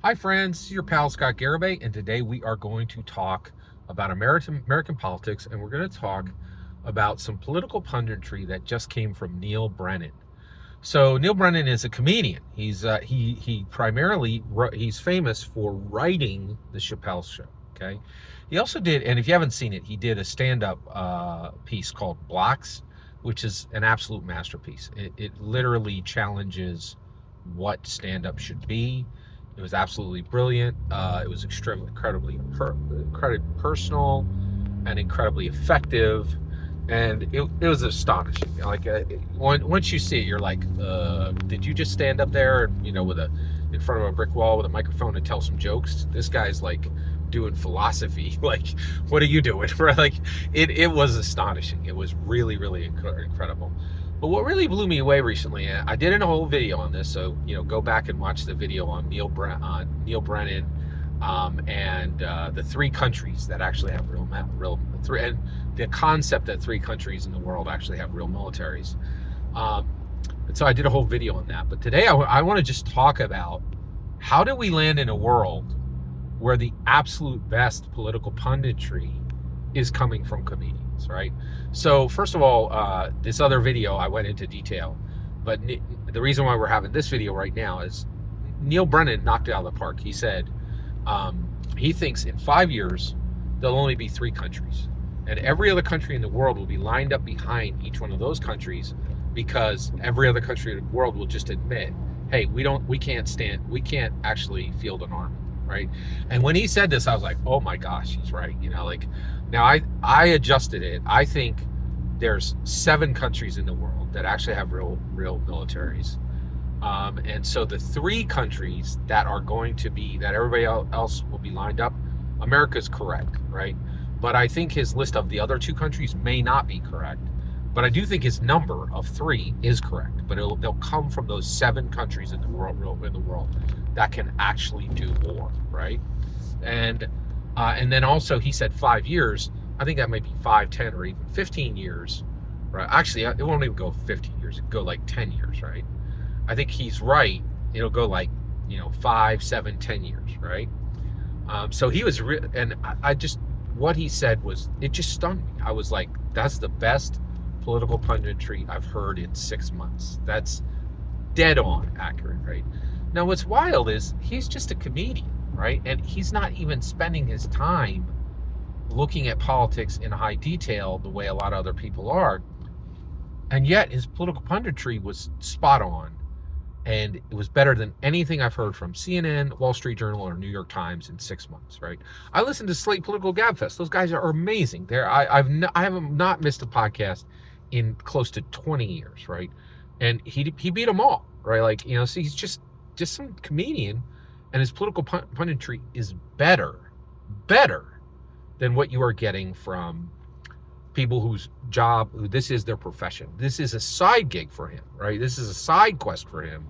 Hi friends, your pal Scott Garibay, and today we are going to talk about American politics, and we're going to talk about some political punditry that just came from Neal Brennan. So Neal Brennan is a comedian. He primarily he's famous for writing the Chappelle Show. Okay, he also did, and if you haven't seen it, he did a stand-up piece called Blocks, which is an absolute masterpiece. It literally challenges what stand-up should be. It was absolutely brilliant. It was incredibly personal and incredibly effective, and it was astonishing. Once you see it, you're like, did you just stand up there, in front of a brick wall with a microphone and tell some jokes? This guy's like doing philosophy. Like, what are you doing? Right? Like, it was astonishing. It was really, really incredible. But what really blew me away recently, I did a whole video on this, so go back and watch the video on Neal Brennan, and the three countries that actually have and the concept that three countries in the world actually have real militaries. And so I did a whole video on that. But today I want to just talk about how do we land in a world where the absolute best political punditry is coming from comedians, right? So first of all, this other video I went into detail, but the reason why we're having this video right now is Neal Brennan knocked it out of the park. He said he thinks in 5 years there'll only be three countries, and every other country in the world will be lined up behind each one of those countries, because every other country in the world will just admit, hey, we can't actually field an army, right? And when he said this, I was like, oh my gosh, he's right. Now I adjusted it. I think there's 7 countries in the world that actually have real militaries. And so the 3 countries that are going to be, that everybody else will be lined up, America's correct, right? But I think his list of the other 2 countries may not be correct. But I do think his number of 3 is correct. But they'll come from those 7 countries in the world that can actually do war, right? And then also he said 5 years. I think that might be 5, 10, or even 15 years, right? Actually, it won't even go 15 years. It'll go like 10 years, right? I think he's right. It'll go like 5, 7, 10 years, right? So he was, and I just, what he said was, it just stunned me. I was like, that's the best political punditry I've heard in 6 months. That's dead on accurate, right? Now, what's wild is he's just a comedian, right? And he's not even spending his time looking at politics in high detail the way a lot of other people are. And yet his political punditry was spot on. And it was better than anything I've heard from CNN, Wall Street Journal, or New York Times in 6 months, right? I listened to Slate Political Gabfest. Those guys are amazing. I have not missed a podcast in close to 20 years, right? And he beat them all, right? Like, so he's just some comedian, and his political punditry is better than what you are getting from people who this is their profession. This is a side gig for him, right? This is a side quest for him,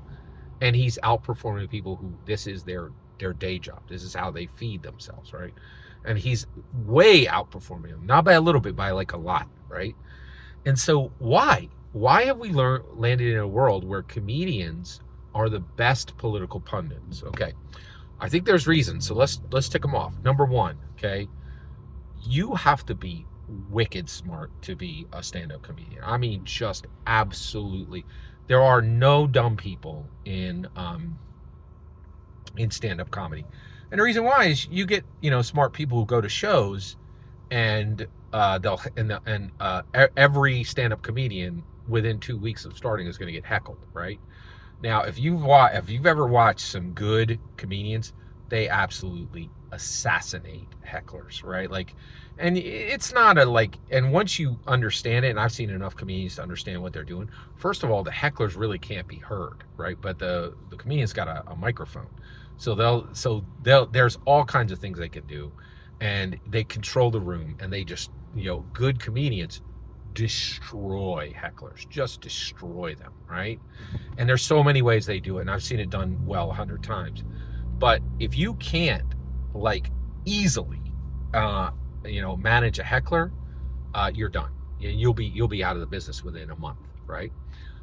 and he's outperforming people who this is their day job. This is how they feed themselves, right? And he's way outperforming them, not by a little bit, by like a lot, right? And so why have we landed in a world where comedians are the best political pundits? Okay, I think there's reasons. So let's tick them off. Number 1, okay, you have to be wicked smart to be a stand-up comedian. I mean, just absolutely. There are no dumb people in stand-up comedy, and the reason why is you get smart people who go to shows, and every stand-up comedian within 2 weeks of starting is going to get heckled, right? Now, if you've ever watched some good comedians, they absolutely assassinate hecklers, right? Like, and it's not and once you understand it, and I've seen enough comedians to understand what they're doing, first of all, the hecklers really can't be heard, right? But the comedian's got a microphone. So there's all kinds of things they can do, and they control the room, and they just, good comedians destroy hecklers, just destroy them, right? And there's so many ways they do it, and I've seen it done well 100 times. But if you can't easily manage a heckler, you're done. You'll be out of the business within a month, right?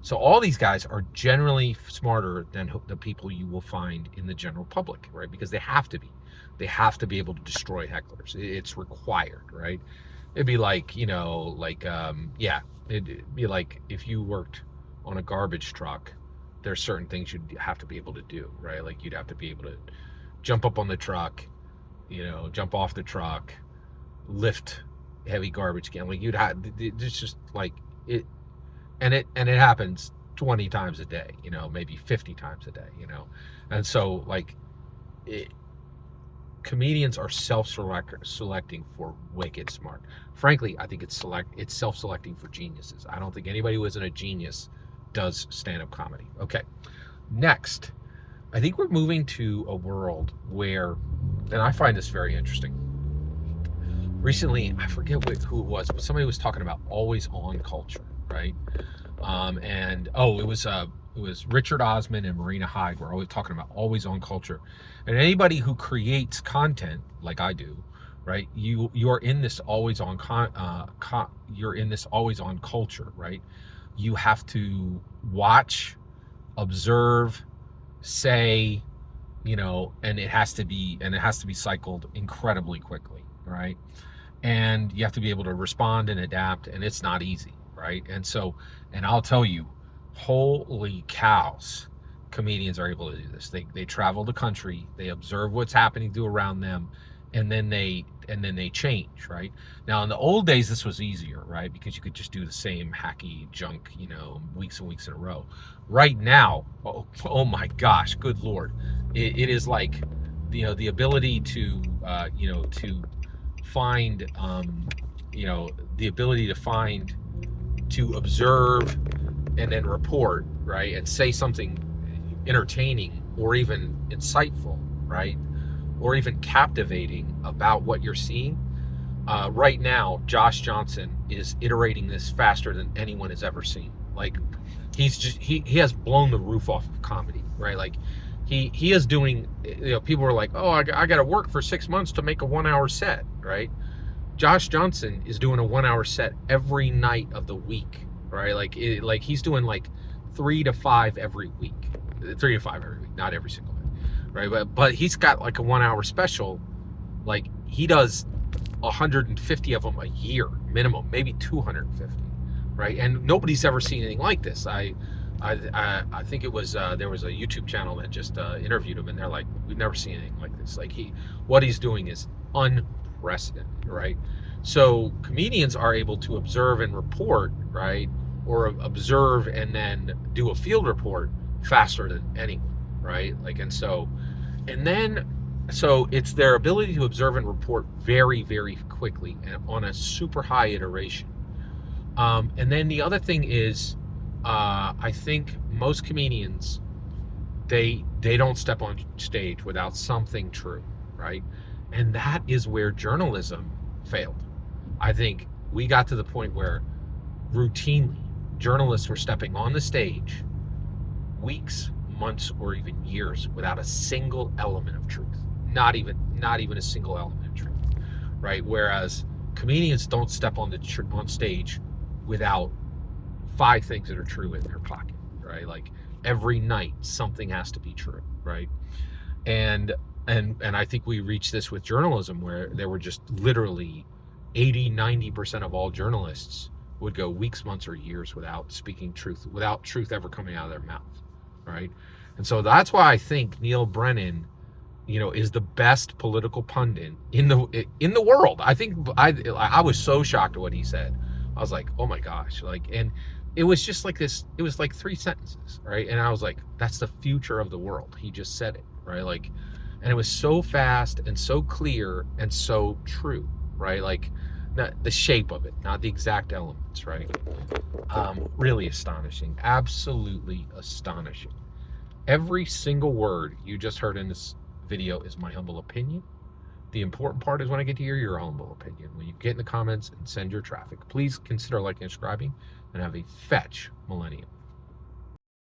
So all these guys are generally smarter than the people you will find in the general public, right? Because they have to be. They have to be able to destroy hecklers. It's required, right? It'd be like, yeah, it'd be like if you worked on a garbage truck, there's certain things you'd have to be able to do, right? Like you'd have to be able to jump up on the truck, jump off the truck, lift heavy garbage can. Like you'd have, it's just like it, and it happens 20 times a day, maybe 50 times a day, and so like it, comedians are self-selecting for wicked smart. Frankly, I think it's self-selecting for geniuses. I don't think anybody who isn't a genius does stand-up comedy. Okay, next, I think we're moving to a world where, and I find this very interesting. Recently, I forget who it was, but somebody was talking about always-on culture, right? It was Richard Osman and Marina Hyde were always talking about always-on culture. And anybody who creates content like I do, right? You're in this always-on you're in this always-on culture, right? You have to watch, observe, say, and it has to be cycled incredibly quickly, right? And you have to be able to respond and adapt, and it's not easy, right? And I'll tell you, holy cows, comedians are able to do this. They travel the country, they observe what's happening to around them, and then they change, right? Now in the old days this was easier, right? Because you could just do the same hacky junk, weeks and weeks in a row. Right now, oh my gosh, good Lord. It is like, the ability to find to observe and then report, right, and say something entertaining or even insightful, right, or even captivating about what you're seeing. Right now, Josh Johnson is iterating this faster than anyone has ever seen. Like he has blown the roof off of comedy, right? Like he is doing, people are like, oh, I got to work for 6 months to make a 1 hour set, right? Josh Johnson is doing a 1 hour set every night of the week, right? Like he's doing like 3 to 5 every week, not every single day, right? But he's got like a 1 hour special. Like he does 150 of them a year minimum, maybe 250, right? And nobody's ever seen anything like this. I think it was there was a YouTube channel that just interviewed him, and they're like, we've never seen anything like this. Like what he's doing is unprecedented, right? So comedians are able to observe and report, right, or observe and then do a field report faster than anyone, right? So it's their ability to observe and report very, very quickly and on a super high iteration. And then the other thing is, I think most comedians, they don't step on stage without something true, right? And that is where journalism failed. I think we got to the point where routinely journalists were stepping on the stage weeks, months, or even years without a single element of truth. Not even a single element of truth, right? Whereas comedians don't step on stage without 5 things that are true in their pocket, right? Like every night something has to be true, right? And I think we reached this with journalism, where there were just literally 80-90% of all journalists would go weeks, months, or years without speaking truth, without truth ever coming out of their mouth, right? And so that's why I think Neal Brennan, is the best political pundit in the world. I think I was so shocked at what he said. I was like, oh my gosh, and it was just like this. It was like 3 sentences, right? And I was like, that's the future of the world. He just said it, right? And it was so fast and so clear and so true, right? Like, not the shape of it, not the exact elements, right? Really astonishing, absolutely astonishing. Every single word you just heard in this video is my humble opinion. The important part is when I get to hear your humble opinion. When you get in the comments and send your traffic, please consider liking and subscribing, and have a fetch millennium.